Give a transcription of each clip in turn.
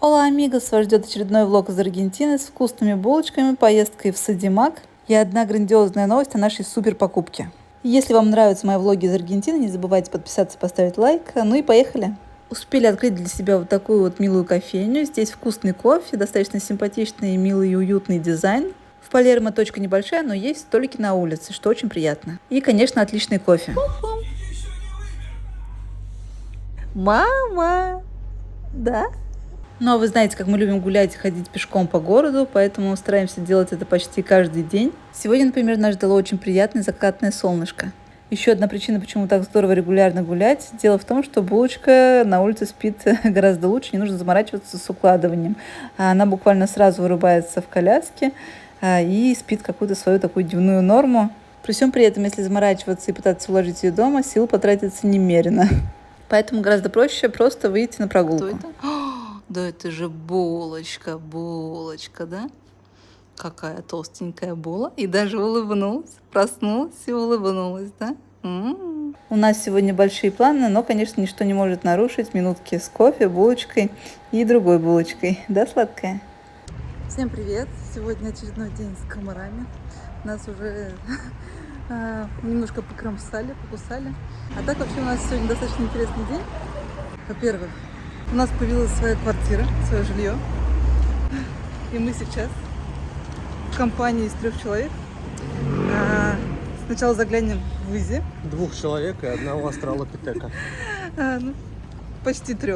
Hola, amigos! Вас ждет очередной влог из Аргентины с вкусными булочками, поездкой в Содимак и одна грандиозная новость о нашей супер покупке. Если вам нравятся мои влоги из Аргентины, не забывайте подписаться, поставить лайк. Ну и поехали! Успели открыть для себя вот такую вот милую кофейню. Здесь вкусный кофе, достаточно симпатичный, милый и уютный дизайн. В Палермо точка небольшая, но есть столики на улице, что очень приятно. И, конечно, отличный кофе. Мама! Да? Но вы знаете, как мы любим гулять и ходить пешком по городу, поэтому стараемся делать это почти каждый день. Сегодня, например, нас ждало очень приятное закатное солнышко. Еще одна причина, почему так здорово регулярно гулять. Дело в том, что булочка на улице спит гораздо лучше, не нужно заморачиваться с укладыванием. Она буквально сразу вырубается в коляске и спит какую-то свою такую дневную норму. При всем при этом, если заморачиваться и пытаться уложить ее дома, сил потратится немерено. Поэтому гораздо проще просто выйти на прогулку. Что это? Да это же булочка, да? Какая толстенькая була. И даже улыбнулась, проснулась и улыбнулась, да? У нас сегодня большие планы, но, конечно, ничто не может нарушить минутки с кофе, булочкой и другой булочкой. Да, сладкая? Всем привет! Сегодня очередной день с комарами. Нас уже немножко покромсали, покусали. А так вообще у нас сегодня достаточно интересный день. Во-первых, у нас появилась своя квартира, свое жилье. И мы сейчас в компании из 3 человек сначала заглянем в Изи. 2 человек и одного астралопитека. Почти 3.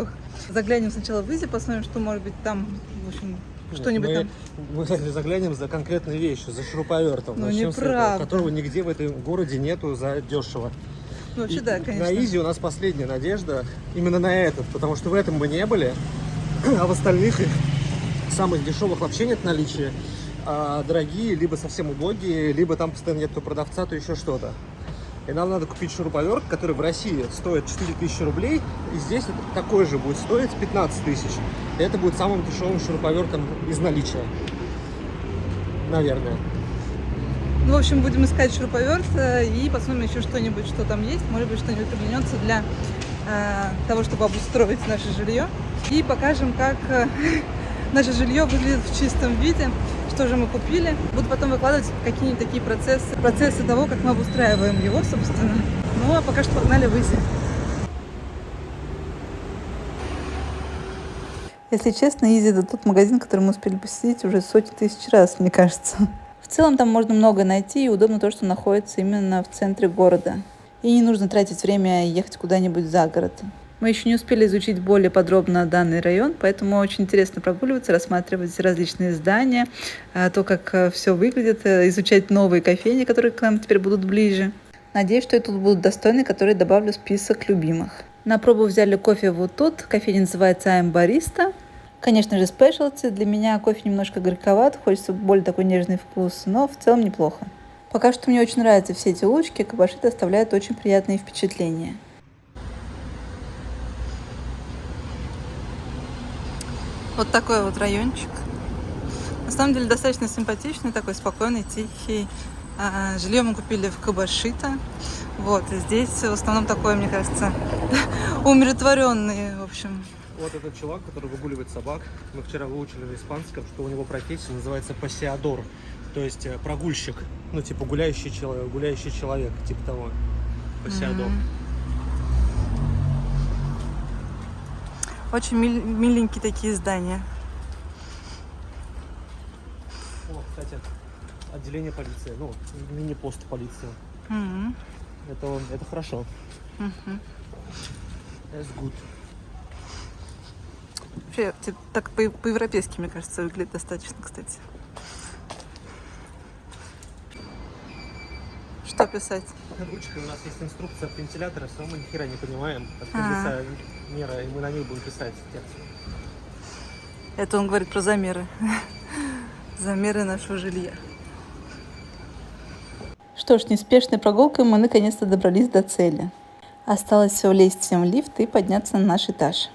Заглянем сначала в Изи, посмотрим, что может быть там, в общем, что-нибудь там. Мы заглянем за конкретной вещью, за шуруповертом. Ну, начнем с этого, неправда. которого нигде в этом городе нету за дешево. Ну, вообще, да, конечно. На Изи у нас последняя надежда именно на этот, потому что в этом мы не были, а в остальных их самых дешевых вообще нет наличия, а дорогие, либо совсем убогие, либо там постоянно нет то продавца, то еще что-то. И нам надо купить шуруповерт, который в России стоит 4000 рублей, и здесь такой же будет стоить 15 тысяч. И это будет самым дешевым шуруповертом из наличия. Наверное. Ну, в общем, будем искать шуруповерт и посмотрим еще что-нибудь, что там есть. Может быть, что-нибудь приглянется для того, чтобы обустроить наше жилье. И покажем, как наше жилье выглядит в чистом виде, что же мы купили. Буду потом выкладывать какие-нибудь такие процессы того, как мы обустраиваем его, собственно. Ну, а пока что погнали в Изи. Если честно, Изи — это тот магазин, который мы успели посетить уже сотни тысяч раз, мне кажется. В целом там можно много найти, и удобно то, что находится именно в центре города. И не нужно тратить время и ехать куда-нибудь за город. Мы еще не успели изучить более подробно данный район, поэтому очень интересно прогуливаться, рассматривать различные здания, то, как все выглядит, изучать новые кофейни, которые к нам теперь будут ближе. Надеюсь, что и тут будут достойные, которые добавлю в список любимых. На пробу взяли кофе вот тут. Кофейня называется I'm Barista. Конечно же, спешлти. Для меня кофе немножко горьковат, хочется более такой нежный вкус, но в целом неплохо. Пока что мне очень нравятся все эти улочки, Кабаши оставляют очень приятные впечатления. Вот такой вот райончик. На самом деле достаточно симпатичный, такой спокойный, тихий. Жилье мы купили в Кабашита. Вот, и здесь в основном такое, мне кажется, умиротворенный, в общем. Вот этот чувак, который выгуливает собак. Мы вчера выучили в испанском, что у него профессия называется пасеадор. То есть прогульщик. Ну, типа гуляющий человек, типа того. Пасеадор. Очень миленькие такие здания. О, кстати, отделение полиции. Ну, мини-пост полиции. Это хорошо. That's good. Вообще, так по-европейски, мне кажется, выглядит достаточно, кстати. Что писать? Ручкой у нас есть инструкция от вентилятора, все мы ни хера не понимаем. От кондиционера, и мы на ней будем писать текст. Это он говорит про замеры. Замеры нашего жилья. Что ж, неспешной прогулкой мы наконец-то добрались до цели. Осталось все влезть всем в лифт и подняться на наш этаж.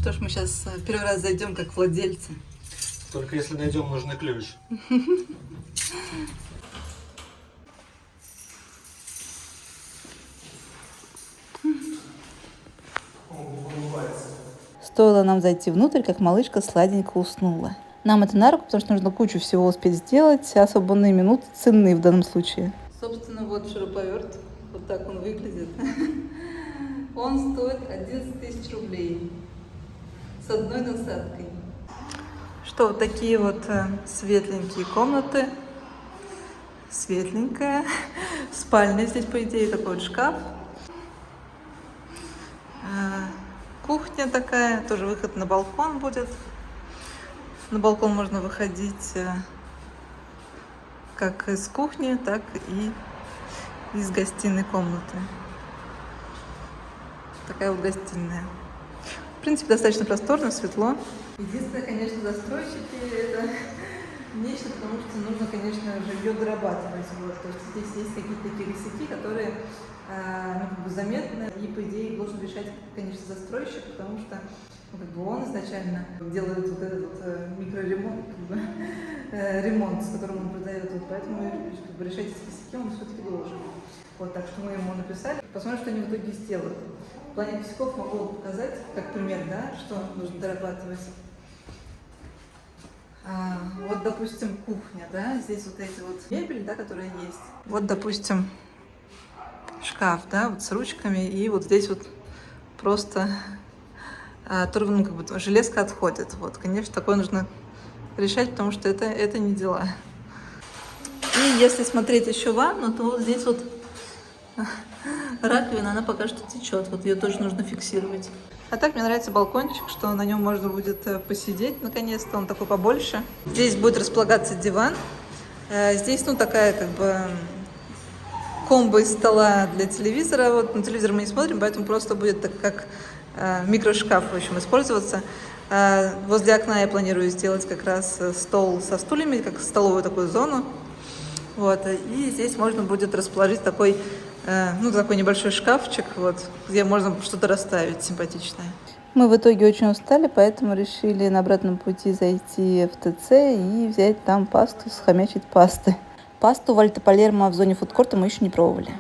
Что ж, мы сейчас первый раз зайдем как владельцы. Только если найдем нужный ключ. О, стоило нам зайти внутрь, как малышка сладенько уснула. Нам это на руку, потому что нужно кучу всего успеть сделать, а свободные минуты ценны в данном случае. Собственно, вот шуруповерт. Вот так он выглядит. Он стоит 11 тысяч рублей. С одной насадкой. Что, вот такие вот светленькие комнаты. Светленькая. Спальня здесь, по идее, такой вот шкаф. Кухня такая, тоже выход на балкон будет. На балкон можно выходить как из кухни, так и из гостиной комнаты. Такая вот гостиная. В принципе, достаточно просторно, светло. Единственное, конечно, застройщики это нечто, потому что нужно, конечно, жилье дорабатывать. Вот. То есть здесь есть какие-то такие косяки, которые заметны, и, по идее, должен решать, конечно, застройщик, потому что он изначально делает вот этот вот микроремонт, ремонт, с которым он продает, вот, поэтому решать эти косяки он все-таки должен. Вот, так что мы ему написали, посмотрим, что они в итоге сделают. В плане косяков могу вам показать, как пример, да, что нужно дорабатывать. Вот, допустим, кухня, да, здесь вот эти вот мебель, да, которые есть. Вот, допустим, шкаф, да, вот с ручками, и вот здесь вот просто ну, как бы железка отходит. Вот, конечно, такое нужно решать, потому что это не дела. И если смотреть еще ванну, то вот здесь вот раковина, она пока что течет, вот ее тоже нужно фиксировать. А так мне нравится балкончик, что на нем можно будет посидеть, наконец-то, он такой побольше. Здесь будет располагаться диван. Здесь, ну, такая как бы комбо из стола для телевизора. Вот на телевизор мы не смотрим, поэтому просто будет так, как микрошкаф, в общем, использоваться. Возле окна я планирую сделать как раз стол со стульями, как столовую такую зону. Вот, и здесь можно будет расположить такой, ну, такой небольшой шкафчик, вот, где можно что-то расставить симпатичное. Мы в итоге очень устали, поэтому решили на обратном пути зайти в ТЦ и взять там пасту, схомячить пасты. Пасту Вальто Палермо в зоне фудкорта мы еще не пробовали.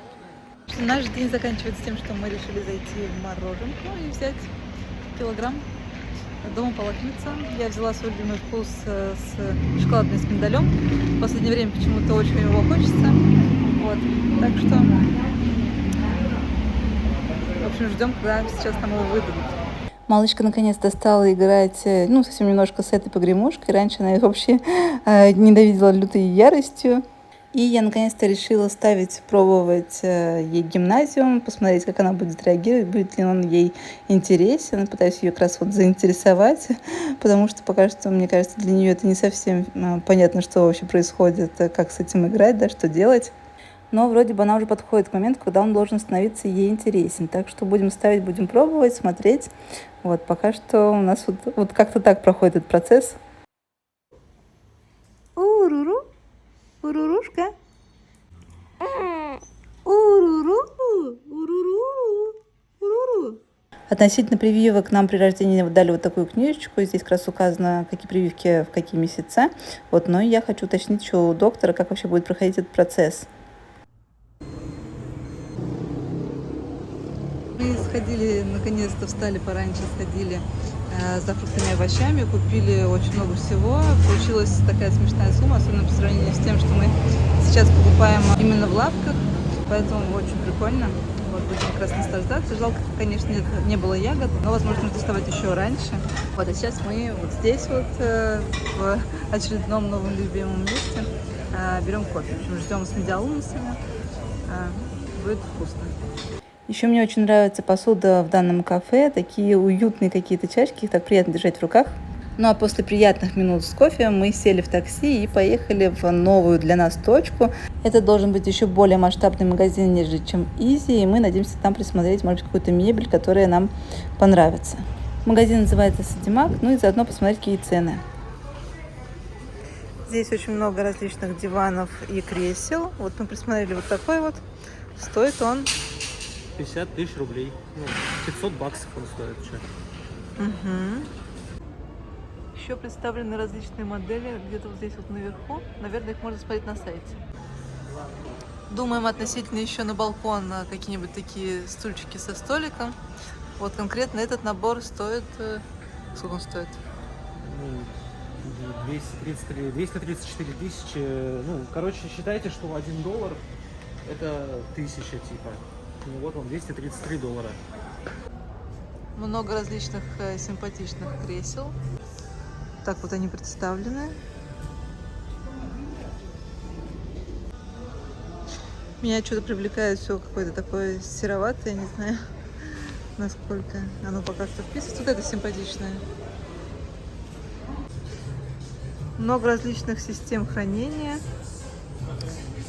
Наш день заканчивается тем, что мы решили зайти в мороженку и взять килограмм. Дома полакомиться. Я взяла свой любимый вкус с шоколадным с миндалем. В последнее время почему-то очень его хочется. Вот. Так что, в общем, ждем, когда сейчас нам его выдадут. Малышка наконец-то стала играть, ну, совсем немножко с этой погремушкой. Раньше она вообще ненавидела лютой яростью. И я наконец-то решила пробовать ей гимназиум, посмотреть, как она будет реагировать, будет ли он ей интересен. Пытаюсь ее как раз вот заинтересовать, потому что пока что, мне кажется, для нее это не совсем понятно, что вообще происходит, как с этим играть, да, что делать. Но вроде бы она уже подходит к моменту, когда он должен становиться ей интересен. Так что будем ставить, будем пробовать, смотреть. Вот, пока что у нас вот как-то так проходит этот процесс. Уруру. Урурушка. Уруру. Уруру. Уруру. Относительно прививок нам при рождении дали вот такую книжечку. Здесь как раз указано, какие прививки в какие месяца. Вот, но я хочу уточнить еще у доктора, как вообще будет проходить этот процесс. Мы сходили, наконец-то встали пораньше, сходили за фруктами и овощами, купили очень много всего. Получилась такая смешная сумма, особенно по сравнению с тем, что мы сейчас покупаем именно в лавках. Поэтому очень прикольно. Вот, будем как раз наслаждаться. Жалко, конечно, не было ягод, но, возможно, нужно доставать еще раньше. Вот, а сейчас мы вот здесь вот, в очередном новом любимом месте, берем кофе. В общем, ждем с медиалунусами. Будет вкусно. Еще мне очень нравится посуда в данном кафе. Такие уютные какие-то чашки, их так приятно держать в руках. Ну а после приятных минут с кофе мы сели в такси и поехали в новую для нас точку. Это должен быть еще более масштабный магазин, нежели чем Изи. И мы надеемся там присмотреть, может быть, какую-то мебель, которая нам понравится. Магазин называется Садимак, ну и заодно посмотреть, какие цены. Здесь очень много различных диванов и кресел. Вот мы присмотрели вот такой вот. Стоит он 50 тысяч рублей. Ну, 500 баксов он стоит. Угу. Еще представлены различные модели где-то вот здесь вот наверху. Наверное, их можно смотреть на сайте. Думаем относительно еще на балкон какие-нибудь такие стульчики со столиком. Вот конкретно этот набор стоит Сколько он стоит? Ну, 234 тысячи. Ну, короче, считайте, что $1 это 1000 типа. Ну вот он, $233. Много различных симпатичных кресел. Так вот они представлены. Меня что-то привлекает все какое-то такое сероватое, не знаю, насколько оно пока что вписывается. Вот это симпатичное. Много различных систем хранения.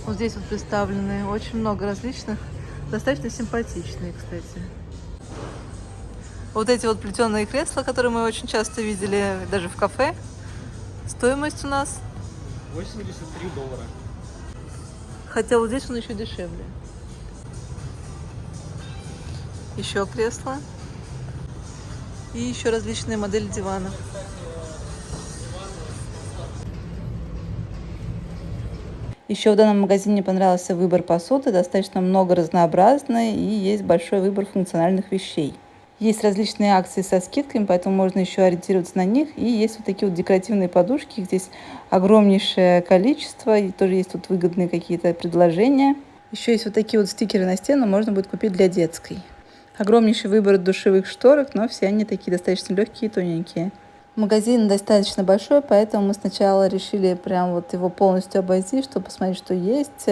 Вот здесь вот представлены очень много различных, достаточно симпатичные, кстати. Вот эти вот плетеные кресла, которые мы очень часто видели даже в кафе. Стоимость у нас $83. Хотя вот здесь он еще дешевле. Еще кресло. И еще различные модели диванов. Еще в данном магазине мне понравился выбор посуды. Достаточно много разнообразной и есть большой выбор функциональных вещей. Есть различные акции со скидками, поэтому можно еще ориентироваться на них. И есть вот такие вот декоративные подушки. Их здесь огромнейшее количество. И тоже есть тут выгодные какие-то предложения. Еще есть вот такие вот стикеры на стену, можно будет купить для детской. Огромнейший выбор душевых шторок, но все они такие достаточно легкие и тоненькие. Магазин достаточно большой, поэтому мы сначала решили прям вот его полностью обойти, чтобы посмотреть, что есть,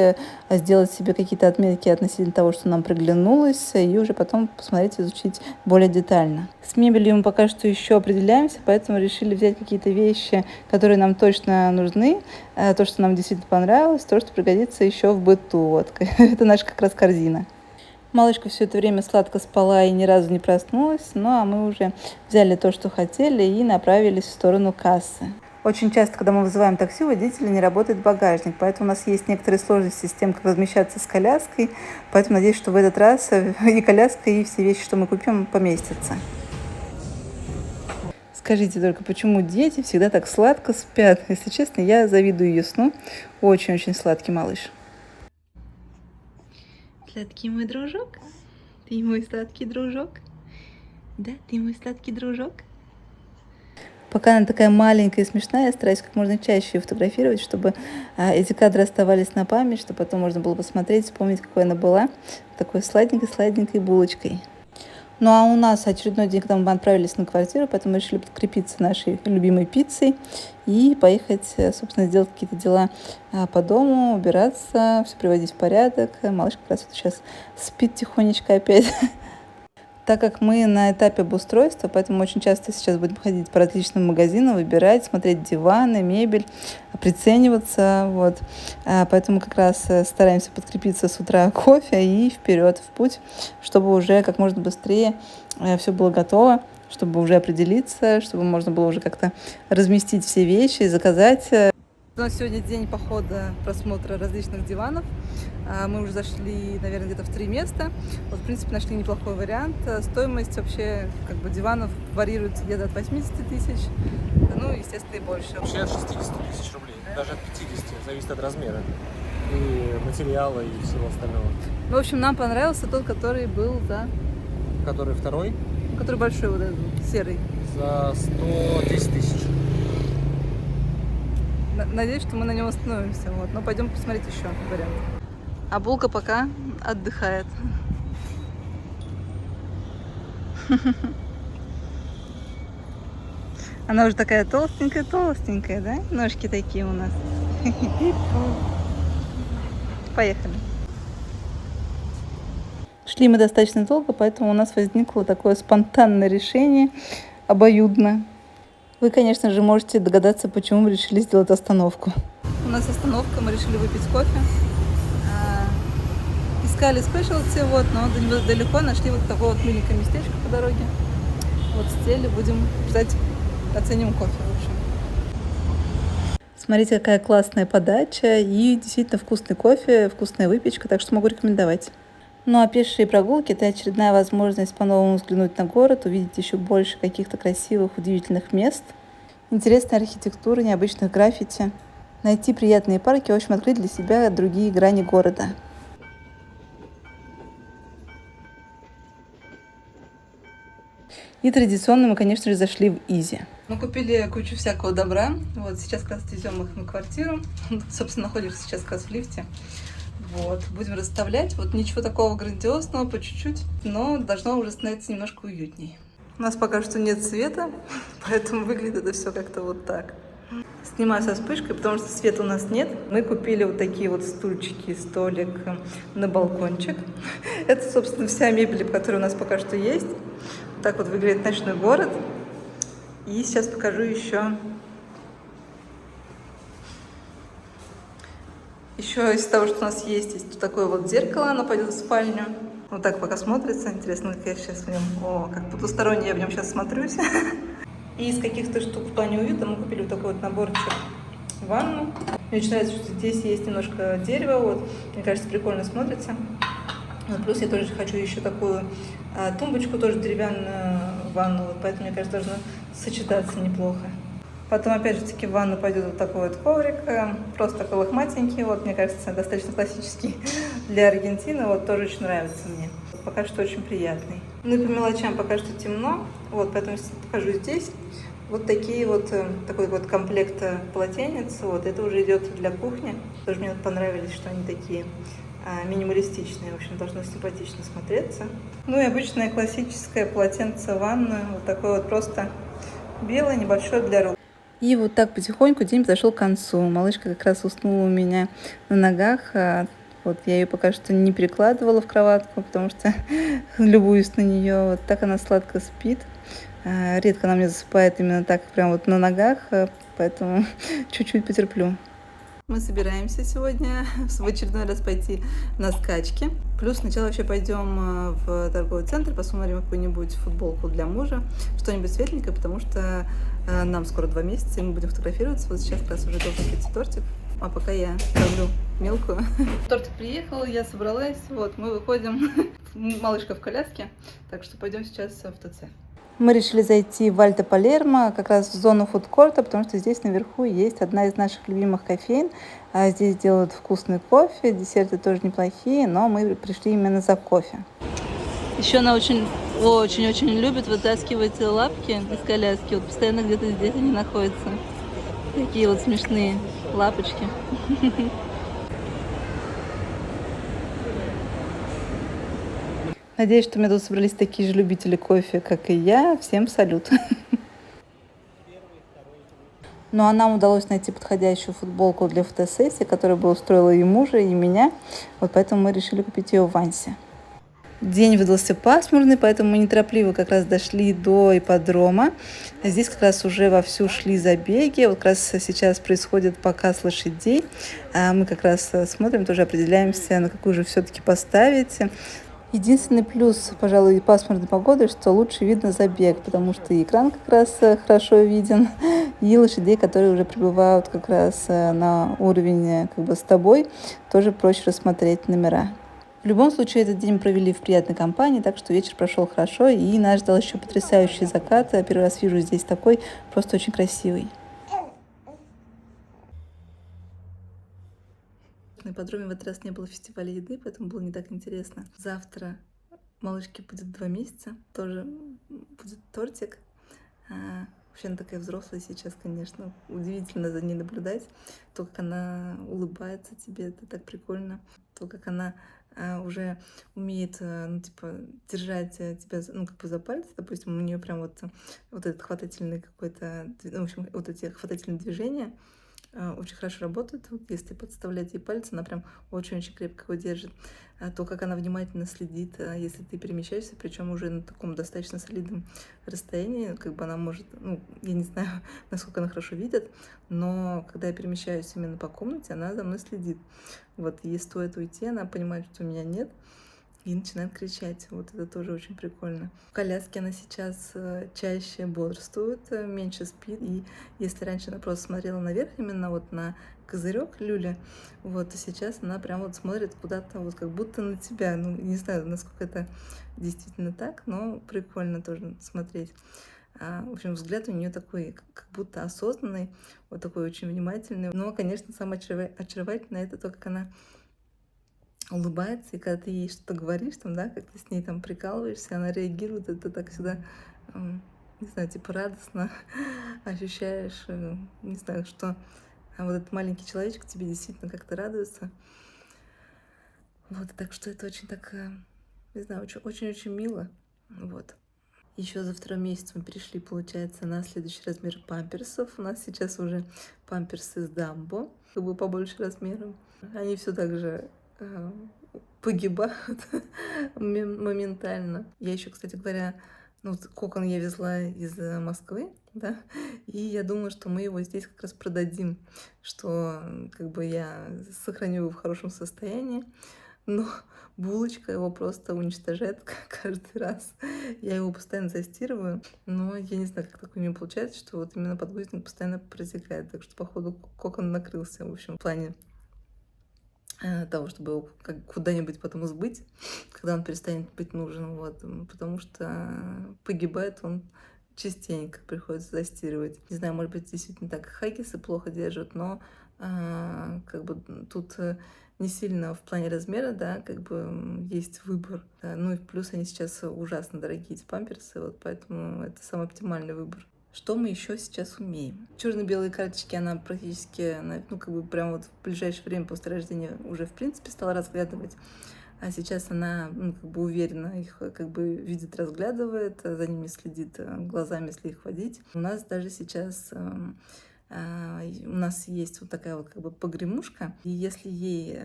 сделать себе какие-то отметки относительно того, что нам приглянулось, и уже потом посмотреть, изучить более детально. С мебелью мы пока что еще определяемся, поэтому решили взять какие-то вещи, которые нам точно нужны, то, что нам действительно понравилось, то, что пригодится еще в быту. Вот. Это наша как раз корзина. Малышка все это время сладко спала и ни разу не проснулась, ну а мы уже взяли то, что хотели, и направились в сторону кассы. Очень часто, когда мы вызываем такси, у водителя не работает багажник, поэтому у нас есть некоторые сложности с тем, как размещаться с коляской, поэтому надеюсь, что в этот раз и коляска, и все вещи, что мы купим, поместятся. Скажите только, почему дети всегда так сладко спят? Если честно, я завидую ее сну. Очень-очень сладкий малыш. Сладкий мой дружок? Ты мой сладкий дружок? Да, ты мой сладкий дружок? Пока она такая маленькая и смешная, я стараюсь как можно чаще ее фотографировать, чтобы эти кадры оставались на память, чтобы потом можно было посмотреть, вспомнить, какой она была. Такой сладенькой-сладенькой булочкой. Ну а у нас очередной день, когда мы отправились на квартиру, поэтому мы решили подкрепиться нашей любимой пиццей и поехать, собственно, сделать какие-то дела по дому, убираться, все приводить в порядок. Малышка как раз вот сейчас спит тихонечко опять. Так как мы на этапе обустройства, поэтому очень часто сейчас будем ходить по различным магазинам, выбирать, смотреть диваны, мебель, прицениваться. Вот. Поэтому как раз стараемся подкрепиться с утра кофе и вперед в путь, чтобы уже как можно быстрее все было готово, чтобы уже определиться, чтобы можно было уже как-то разместить все вещи, заказать. У нас сегодня день похода, просмотра различных диванов. Мы уже зашли, наверное, где-то в 3 места. Вот, в принципе, нашли неплохой вариант. Стоимость вообще как бы диванов варьируется где-то от 80 тысяч, ну, естественно, и больше. Вообще от 60 тысяч рублей, даже от 50, зависит от размера и материала и всего остального. Ну, в общем, нам понравился тот, который был за... Который второй? Который большой, вот этот серый. За 110 тысяч. Надеюсь, что мы на нем остановимся. Вот. Но пойдем посмотреть еще вариант. А булка пока отдыхает. Она уже такая толстенькая, да? Ножки такие у нас. Поехали. Шли мы достаточно долго, поэтому у нас возникло такое спонтанное решение, обоюдно. Вы, конечно же, можете догадаться, почему мы решили сделать остановку. У нас остановка, мы решили выпить кофе. Искали спешлти, вот, но до него далеко, нашли вот такое вот миленькое местечко по дороге. Вот сели, будем ждать, оценим кофе, в общем. Смотрите, какая классная подача и действительно вкусный кофе, вкусная выпечка, так что могу рекомендовать. Ну а пешие прогулки – это очередная возможность по-новому взглянуть на город, увидеть еще больше каких-то красивых, удивительных мест, интересной архитектуры, необычных граффити, найти приятные парки, в общем, открыть для себя другие грани города. И традиционно мы, конечно же, зашли в Изи. Мы купили кучу всякого добра. Вот сейчас как раз везем их на квартиру. Собственно, находимся сейчас как раз в лифте. Вот, будем расставлять. Вот ничего такого грандиозного, по чуть-чуть, но должно уже становиться немножко уютней. У нас пока что нет света, поэтому выглядит это все как-то вот так. Снимаю со вспышкой, потому что света у нас нет. Мы купили вот такие вот стульчики, столик на балкончик. Это, собственно, вся мебель, которая у нас пока что есть. Вот так вот выглядит ночной город. И сейчас покажу еще из того, что у нас есть вот такое вот зеркало, оно пойдет в спальню. Вот так пока смотрится. Интересно, как я сейчас в нем... О, как потусторонне я в нем сейчас смотрюсь. И из каких-то штук в плане уюта мы купили вот такой вот наборчик в ванну. Мне очень нравится, что здесь есть немножко дерева. Вот. Мне кажется, прикольно смотрится. Вот. Плюс я тоже хочу еще такую тумбочку, тоже деревянную в ванну. Вот. Поэтому, мне кажется, должно сочетаться неплохо. Потом, опять же, таки в ванну пойдет вот такой вот коврик, просто такой лохматенький, вот, мне кажется, достаточно классический для Аргентины, вот, тоже очень нравится мне. Пока что очень приятный. Ну и по мелочам пока что темно, вот, поэтому покажу здесь. Вот такие вот, такой вот комплект полотенец, вот, это уже идет для кухни. Тоже мне понравились, что они такие минималистичные, в общем, должно симпатично смотреться. Ну и обычное классическое полотенце ванную, вот такое вот просто белое, небольшое для рук. И вот так потихоньку день подошел к концу. Малышка как раз уснула у меня на ногах. Вот я ее пока что не перекладывала в кроватку, потому что любуюсь на нее. Вот так она сладко спит. Редко она мне засыпает именно так, прям вот на ногах, поэтому чуть-чуть потерплю. Мы собираемся сегодня в очередной раз пойти на скачки. Плюс сначала вообще пойдем в торговый центр, посмотрим какую-нибудь футболку для мужа, что-нибудь светленькое, потому что нам скоро 2 месяца, и мы будем фотографироваться. Вот сейчас как раз уже должен прийти тортик, а пока я кормлю мелкую. Тортик приехал, я собралась, вот мы выходим, малышка в коляске, так что пойдем сейчас в ТЦ. Мы решили зайти в Альто Палермо, как раз в зону фудкорта, потому что здесь наверху есть одна из наших любимых кофеин. Здесь делают вкусный кофе, десерты тоже неплохие, но мы пришли именно за кофе. Еще она очень-очень любит вытаскивать лапки из коляски. Вот постоянно где-то здесь они находятся. Такие вот смешные лапочки. Надеюсь, что у меня тут собрались такие же любители кофе, как и я. Всем салют. Ну а нам удалось найти подходящую футболку для фотосессии, которая бы устроила и мужа, и меня. Вот поэтому мы решили купить ее в Вансе. День выдался пасмурный, поэтому мы неторопливо как раз дошли до ипподрома. Здесь как раз уже вовсю шли забеги. Вот как раз сейчас происходит показ лошадей. Мы как раз смотрим, тоже определяемся, на какую же все-таки поставить. Единственный плюс, пожалуй, пасмурной погоды, что лучше видно забег, потому что и экран как раз хорошо виден, и лошадей, которые уже прибывают как раз на уровень как бы с тобой, тоже проще рассмотреть номера. В любом случае, этот день провели в приятной компании, так что вечер прошел хорошо, и нас ждал еще потрясающий закат. Первый раз вижу здесь такой, просто очень красивый. На ипподроме в этот раз не было фестиваля еды, поэтому было не так интересно. Завтра малышке будет 2 месяца, тоже будет тортик. Вообще она такая взрослая сейчас, конечно, удивительно за ней наблюдать. То, как она улыбается тебе, это так прикольно. То, как она уже умеет, ну, типа, держать тебя, ну, как бы за пальцы, допустим, у нее прям вот этот хватательный какой-то, ну, в общем, вот эти хватательные движения очень хорошо работает. Вот если подставлять ей пальцы, она прям очень-очень крепко его держит. То, как она внимательно следит, если ты перемещаешься, причем уже на таком достаточно солидном расстоянии, как бы она может, ну, я не знаю, насколько она хорошо видит, но когда я перемещаюсь именно по комнате, она за мной следит. Вот, ей стоит уйти, она понимает, что меня нет, и начинает кричать. Вот это тоже очень прикольно. В коляске она сейчас чаще бодрствует, меньше спит. И если раньше она просто смотрела наверх, именно вот на козырек люля, вот, то сейчас она прям вот смотрит куда-то, вот как будто на тебя. Ну, не знаю, насколько это действительно так, но прикольно тоже смотреть. В общем, взгляд у нее такой, как будто осознанный, вот такой очень внимательный. Но, конечно, самое очаровательное это то, как она улыбается, и когда ты ей что-то говоришь, там, да, как ты с ней там прикалываешься, она реагирует, это так всегда не знаю, типа радостно ощущаешь, не знаю, что вот этот маленький человечек тебе действительно как-то радуется. Вот, так что это очень так, не знаю, очень-очень мило. Вот. Еще за 2 месяц мы перешли, получается, на следующий размер памперсов. У нас сейчас уже памперсы с Дамбо, как бы побольше размером. Они все так же погибают моментально. Я еще, кстати говоря, ну, вот кокон я везла из Москвы, да, и я думаю, что мы его здесь как раз продадим, что как бы я сохраню его в хорошем состоянии. Но булочка его просто уничтожает каждый раз. Я его постоянно застирываю, но я не знаю, как так у меня получается, что вот именно подгузник постоянно протекает. Так что, походу, кокон накрылся, в общем, в плане того, чтобы его куда-нибудь потом сбыть, когда он перестанет быть нужен. Вот, потому что погибает он частенько, приходится застирывать. Не знаю, может быть, действительно так хаггисы плохо держат, но как бы тут не сильно в плане размера, да, как бы есть выбор. Ну и плюс они сейчас ужасно дорогие, эти памперсы, вот поэтому это самый оптимальный выбор. Что мы еще сейчас умеем? Черно-белые карточки она практически, ну как бы прям вот в ближайшее время после рождения уже в принципе стала разглядывать. А сейчас она, ну, как бы уверенно их как бы видит, разглядывает, за ними следит глазами, если их водить. У нас даже сейчас у нас есть вот такая вот как бы погремушка, и если ей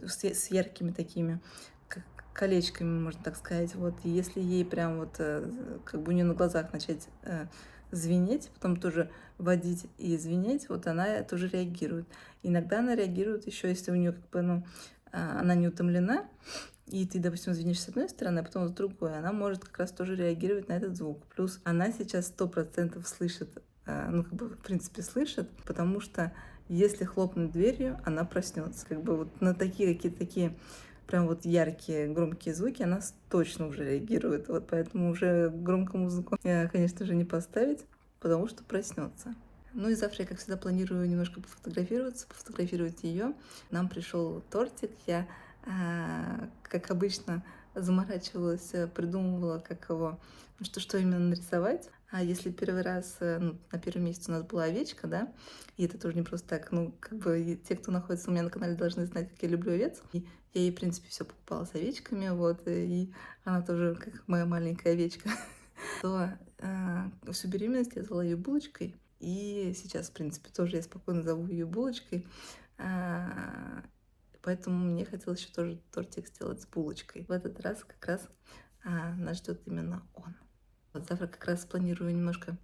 с яркими такими колечками, можно так сказать, вот, и если ей прям вот как бы у нее на глазах начать звенеть, потом тоже водить и звенеть, вот она тоже реагирует. Иногда она реагирует еще, если у нее как бы, ну, она не утомлена, и ты, допустим, звенишь с одной стороны, а потом с другой, она может как раз тоже реагировать на этот звук. Плюс она сейчас 100% слышит, ну, как бы, в принципе, слышит, потому что если хлопнуть дверью, она проснется. Как бы вот на такие какие-то такие прям вот яркие, громкие звуки она точно уже реагирует. Вот поэтому уже громкую музыку, конечно же, не поставить, потому что проснется. Ну и завтра я, как всегда, планирую немножко пофотографировать ее. Нам пришел тортик. Я, как обычно, заморачивалась, придумывала, как его, что именно нарисовать. А если первый раз, ну, на первом месяце у нас была овечка, да, и это тоже не просто так, ну, как бы те, кто находится у меня на канале, должны знать, как я люблю овец. И я ей, в принципе, все покупала с овечками, вот, и она тоже, как моя маленькая овечка, то всю беременность я звала ее булочкой. И сейчас, в принципе, тоже я спокойно зову ее булочкой. Поэтому мне хотелось еще тоже тортик сделать с булочкой. В этот раз как раз нас ждет именно он. Вот завтра как раз планирую немножко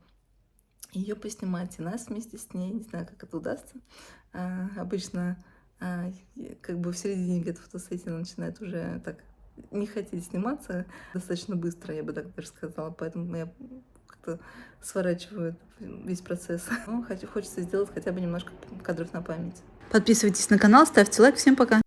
ее поснимать и нас вместе с ней. Не знаю, как это удастся. Обычно как бы в середине где-то фотосессии начинает уже так не хотеть сниматься достаточно быстро, я бы так даже сказала. Поэтому я как-то сворачиваю весь процесс. Ну, хочется сделать хотя бы немножко кадров на память. Подписывайтесь на канал, ставьте лайк. Всем пока!